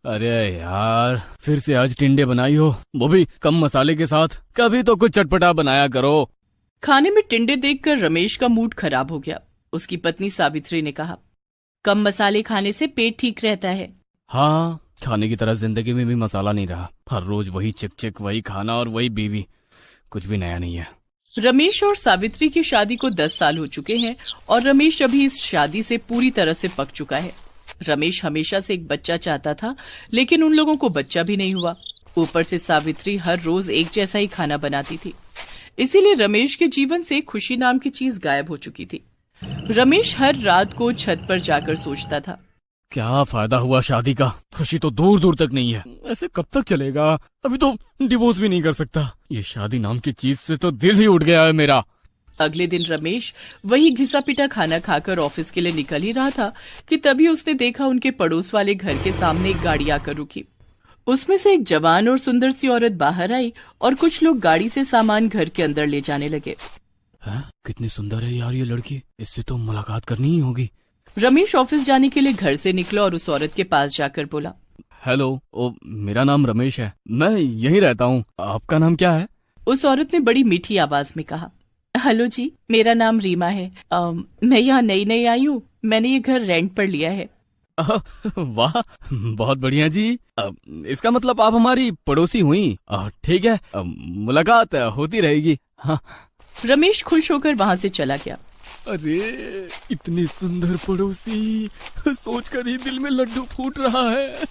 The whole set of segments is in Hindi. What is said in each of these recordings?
अरे यार, फिर से आज टिंडे बनाई हो, वो भी कम मसाले के साथ। कभी तो कुछ चटपटा बनाया करो। खाने में टिंडे देखकर रमेश का मूड खराब हो गया। उसकी पत्नी सावित्री ने कहा, कम मसाले खाने से पेट ठीक रहता है। हाँ, खाने की तरह जिंदगी में भी मसाला नहीं रहा। हर रोज वही चिक वही खाना और वही बीवी, कुछ भी नया नहीं है। रमेश और सावित्री की शादी को 10 साल हो चुके हैं और रमेश अभी इस शादी से पूरी तरह से पक चुका है। रमेश हमेशा से एक बच्चा चाहता था, लेकिन उन लोगों को बच्चा भी नहीं हुआ। ऊपर से सावित्री हर रोज एक जैसा ही खाना बनाती थी, इसीलिए रमेश के जीवन से खुशी नाम की चीज गायब हो चुकी थी। रमेश हर रात को छत पर जाकर सोचता था, क्या फायदा हुआ शादी का, खुशी तो दूर दूर तक नहीं है। ऐसे कब तक चलेगा? अभी तो डिवोर्स भी नहीं कर सकता। ये शादी नाम की चीज से तो दिल ही उठ गया है मेरा। अगले दिन रमेश वही घिसा पिटा खाना खाकर ऑफिस के लिए निकल ही रहा था कि तभी उसने देखा उनके पड़ोस वाले घर के सामने एक गाड़ी आकर रुकी। उसमें से एक जवान और सुंदर सी औरत बाहर आई और कुछ लोग गाड़ी से सामान घर के अंदर ले जाने लगे। कितनी सुंदर है यार ये लड़की, इससे तो मुलाकात करनी ही होगी। रमेश ऑफिस जाने के लिए घर से निकला और उस औरत के पास जाकर बोला, हेलो, मेरा नाम रमेश है, मैं यहीं रहता हूँ। आपका नाम क्या है? उस औरत ने बड़ी मीठी आवाज में कहा, हेलो जी, मेरा नाम रीमा है। मैं यहाँ नई नई आई हूँ, मैंने ये घर रेंट पर लिया है। वाह, बहुत बढ़िया जी। इसका मतलब आप हमारी पड़ोसी हुई। ठीक है, मुलाकात होती रहेगी। हाँ। रमेश खुश होकर वहाँ से चला गया। अरे, इतनी सुंदर पड़ोसी, सोचकर ही दिल में लड्डू फूट रहा है।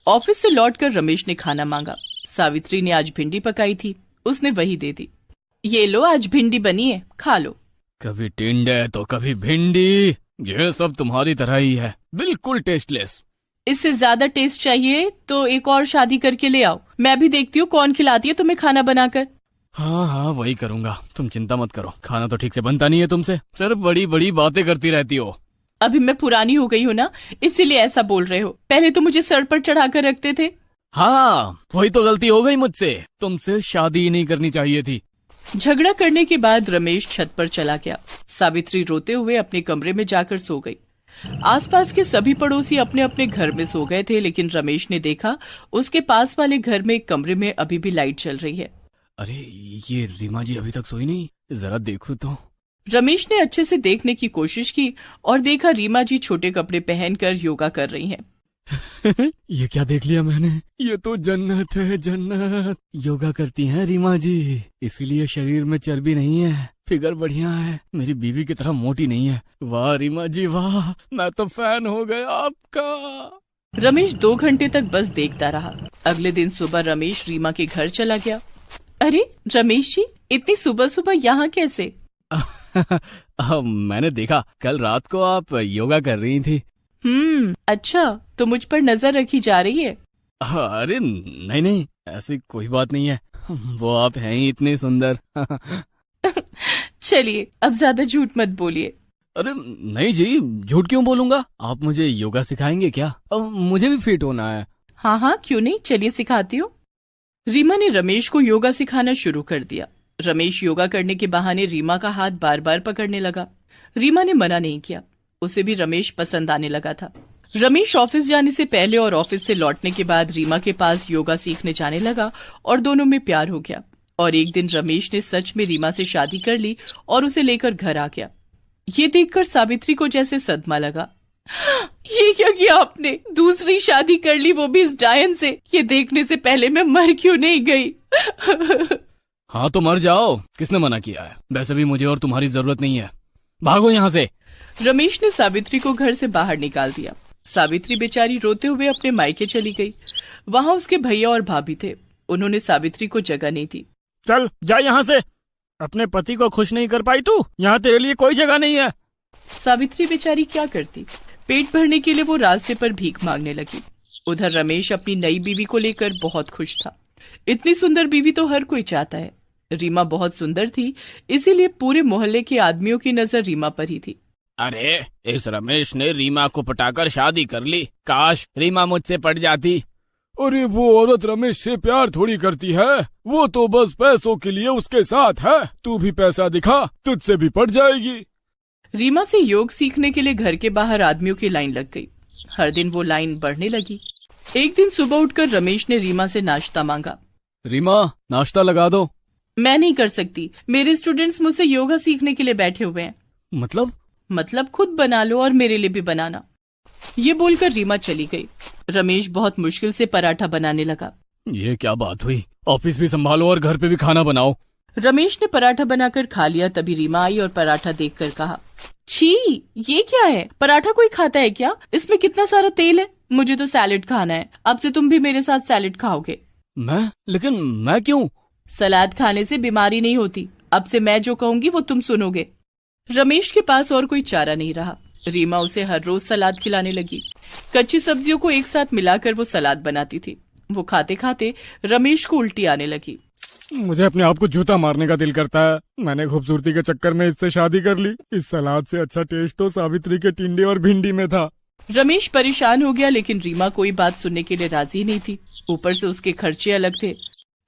ऑफिस से लौटकर रमेश ने खाना मांगा। सावित्री ने आज भिंडी पकाई थी, उसने वही दे दी। ये लो, आज भिंडी बनी है, खा लो। कभी टिंडे तो कभी भिंडी, ये सब तुम्हारी तरह ही है, बिल्कुल टेस्टलेस। इससे ज्यादा टेस्ट चाहिए तो एक और शादी करके ले आओ, मैं भी देखती हूँ कौन खिलाती है तुम्हें खाना बनाकर। हाँ, वही करूँगा, तुम चिंता मत करो। खाना तो ठीक से बनता नहीं है तुमसे, सिर्फ बड़ी बड़ी बातें करती रहती हो। अभी मैं पुरानी हो गई हूँ ना, इसीलिए ऐसा बोल रहे हो। पहले तो मुझे सर पर चढ़ा कर रखते थे। हाँ, वही तो गलती हो गई मुझसे, तुमसे शादी ही नहीं करनी चाहिए थी। झगड़ा करने के बाद रमेश छत पर चला गया। सावित्री रोते हुए अपने कमरे में जाकर सो गई। आसपास के सभी पड़ोसी अपने अपने घर में सो गए थे, लेकिन रमेश ने देखा उसके पास वाले घर में एक कमरे में अभी भी लाइट चल रही है। अरे, ये रीमा जी अभी तक सोई नहीं, जरा देखो तो। रमेश ने अच्छे से देखने की कोशिश की और देखा रीमा जी छोटे कपड़े पहनकर योगा कर रही हैं। ये क्या देख लिया मैंने, ये तो जन्नत है, जन्नत। योगा करती हैं रीमा जी, इसीलिए शरीर में चर्बी नहीं है, फिगर बढ़िया है, मेरी बीवी की तरह मोटी नहीं है। वाह रीमा जी वाह, मैं तो फैन हो गया आपका। रमेश 2 घंटे तक बस देखता रहा। अगले दिन सुबह रमेश रीमा के घर चला गया। अरे रमेश जी, इतनी सुबह सुबह यहाँ कैसे? मैंने देखा कल रात को आप योगा कर रही थी। अच्छा, तो मुझ पर नजर रखी जा रही है? अरे नहीं, ऐसी कोई बात नहीं है, वो आप हैं ही इतने सुंदर। चलिए, अब ज्यादा झूठ मत बोलिए। अरे नहीं जी, झूठ क्यों बोलूंगा? आप मुझे योगा सिखाएंगे क्या? मुझे भी फिट होना है। हाँ, क्यों नहीं, चलिए सिखाती हूँ। रीमा ने रमेश को योगा सिखाना शुरू कर दिया। रमेश योगा करने के बहाने रीमा का हाथ बार बार पकड़ने लगा। रीमा ने मना नहीं किया, उसे भी रमेश पसंद आने लगा था। रमेश ऑफिस जाने से पहले और ऑफिस से लौटने के बाद रीमा के पास योगा सीखने जाने लगा और दोनों में प्यार हो गया। और एक दिन रमेश ने सच में रीमा से शादी कर ली और उसे लेकर घर आ गया। ये देखकर सावित्री को जैसे सदमा लगा। ये क्या किया आपने? दूसरी शादी कर ली, वो भी इस डायन से। ये देखने से पहले मैं मर क्यों नहीं गई? हाँ तो मर जाओ, किसने मना किया है? वैसे भी मुझे और तुम्हारी जरूरत नहीं है, भागो यहाँ से। रमेश ने सावित्री को घर से बाहर निकाल दिया। सावित्री बेचारी रोते हुए अपने मायके चली गई। वहाँ उसके भैया और भाभी थे, उन्होंने सावित्री को जगह नहीं दी। चल जा यहाँ से, अपने पति को खुश नहीं कर पाई तू, यहाँ तेरे लिए कोई जगह नहीं है। सावित्री बेचारी क्या करती, पेट भरने के लिए वो रास्ते पर भीख मांगने लगी। उधर रमेश अपनी नई बीवी को लेकर बहुत खुश था। इतनी सुंदर बीवी तो हर कोई चाहता है। रीमा बहुत सुंदर थी, इसीलिए पूरे मोहल्ले के आदमियों की नजर रीमा पर ही थी। अरे, इस रमेश ने रीमा को पटाकर शादी कर ली, काश रीमा मुझसे पट जाती। अरे वो औरत रमेश से प्यार थोड़ी करती है, वो तो बस पैसों के लिए उसके साथ है। तू भी पैसा दिखा, तुझसे भी पट जाएगी। रीमा से योग सीखने के लिए घर के बाहर आदमियों की लाइन लग गई। हर दिन वो लाइन बढ़ने लगी। एक दिन सुबह उठकर रमेश ने रीमा से नाश्ता मांगा। रीमा, नाश्ता लगा दो। मैं नहीं कर सकती, मेरे स्टूडेंट्स मुझसे योगा सीखने के लिए बैठे हुए हैं। मतलब खुद बना लो और मेरे लिए भी बनाना। ये बोलकर रीमा चली गई। रमेश बहुत मुश्किल से पराठा बनाने लगा। ये क्या बात हुई, ऑफिस भी संभालो और घर पे भी खाना बनाओ। रमेश ने पराठा बनाकर खा लिया। तभी रीमा आई और पराठा देखकर कहा, छी, ये क्या है? पराठा कोई खाता है क्या? इसमें कितना सारा तेल है। मुझे तो सैलेड खाना है। अब से तुम भी मेरे साथ सैलेड खाओगे। लेकिन मैं क्यों? सलाद खाने से बीमारी नहीं होती। अब से मैं जो कहूंगी वो तुम सुनोगे। रमेश के पास और कोई चारा नहीं रहा। रीमा उसे हर रोज सलाद खिलाने लगी। कच्ची सब्जियों को एक साथ मिलाकर वो सलाद बनाती थी। वो खाते खाते रमेश को उल्टी आने लगी। मुझे अपने आप को जूता मारने का दिल करता है। मैंने खूबसूरती के चक्कर में इससे शादी कर ली। इस सलाद से अच्छा टेस्ट तो सावित्री के टिंडे और भिंडी में था। रमेश परेशान हो गया, लेकिन रीमा कोई बात सुनने के लिए राजी नहीं थी। ऊपर से उसके खर्चे अलग थे।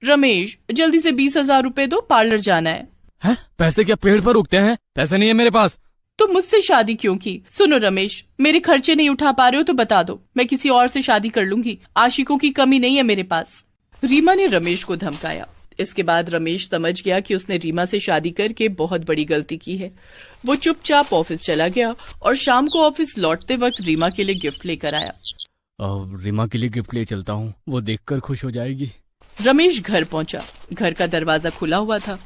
रमेश, जल्दी से 20,000 रुपए दो, पार्लर जाना है। पैसे क्या पेड़ पर उगते हैं? पैसे नहीं है मेरे पास। तुम मुझसे शादी क्यों की? सुनो रमेश, मेरे खर्चे नहीं उठा पा रहे हो तो बता दो, मैं किसी और से शादी कर लूंगी। आशिकों की कमी नहीं है मेरे पास। रीमा ने रमेश को धमकाया। इसके बाद रमेश समझ गया कि उसने रीमा से शादी करके बहुत बड़ी गलती की है। वो चुपचाप ऑफिस चला गया और शाम को ऑफिस लौटते वक्त रीमा के लिए गिफ्ट लेकर आया। रीमा के लिए गिफ्ट ले चलता हूँ, वो देखकर खुश हो जाएगी। रमेश घर पहुंचा। घर का दरवाजा खुला हुआ था।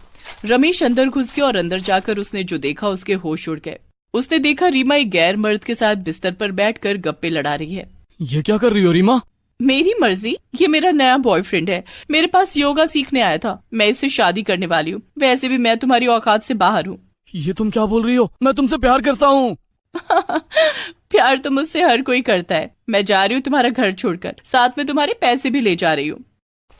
रमेश अंदर घुस गया और अंदर जाकर उसने जो देखा उसके होश उड़ गए। उसने देखा रीमा एक गैर मर्द के साथ बिस्तर पर बैठकर गप्पे लड़ा रही है। ये क्या कर रही हो रीमा? मेरी मर्जी, ये मेरा नया बॉयफ्रेंड है। मेरे पास योगा सीखने आया था। मैं इससे शादी करने वाली हूँ। वैसे भी मैं तुम्हारी औकात से बाहर हूँ। ये तुम क्या बोल रही हो? मैं तुमसे प्यार करता हूँ। प्यार तो मुझसे हर कोई करता है। मैं जा रही हूँ तुम्हारा घर छोड़कर, साथ में तुम्हारे पैसे भी ले जा रही हूँ।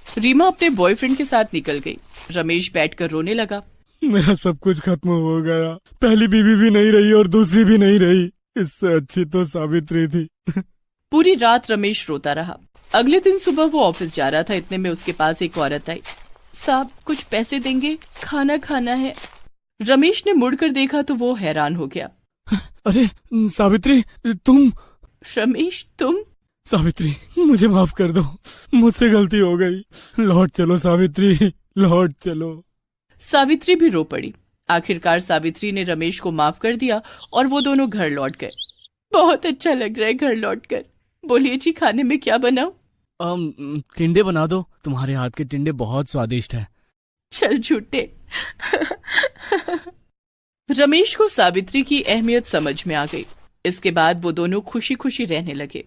रीमा अपने बॉयफ्रेंड के साथ निकल गई। रमेश बैठकर रोने लगा। मेरा सब कुछ खत्म हो गया। पहली बीवी भी नहीं रही और दूसरी भी नहीं रही। इससे अच्छी तो सावित्री थी। पूरी रात रमेश रोता रहा। अगले दिन सुबह वो ऑफिस जा रहा था। इतने में उसके पास एक औरत आई। साहब, कुछ पैसे देंगे? खाना खाना है। रमेश ने मुड़कर देखा तो वो हैरान हो गया। अरे सावित्री, तुम? रमेश, तुम? सावित्री, मुझे माफ कर दो। मुझसे गलती हो गई। लौट चलो सावित्री, लौट चलो। सावित्री भी रो पड़ी। आखिरकार सावित्री ने रमेश को माफ कर दिया और वो दोनों घर लौट गए। बहुत अच्छा लग रहा है घर लौटकर। बोलिए जी, खाने में क्या बनाऊं? टिंडे बना दो। तुम्हारे हाथ के टिंडे बहुत स्वादिष्ट है। चल झूठे। रमेश को सावित्री की अहमियत समझ में आ गई। इसके बाद वो दोनों खुशी खुशी रहने लगे।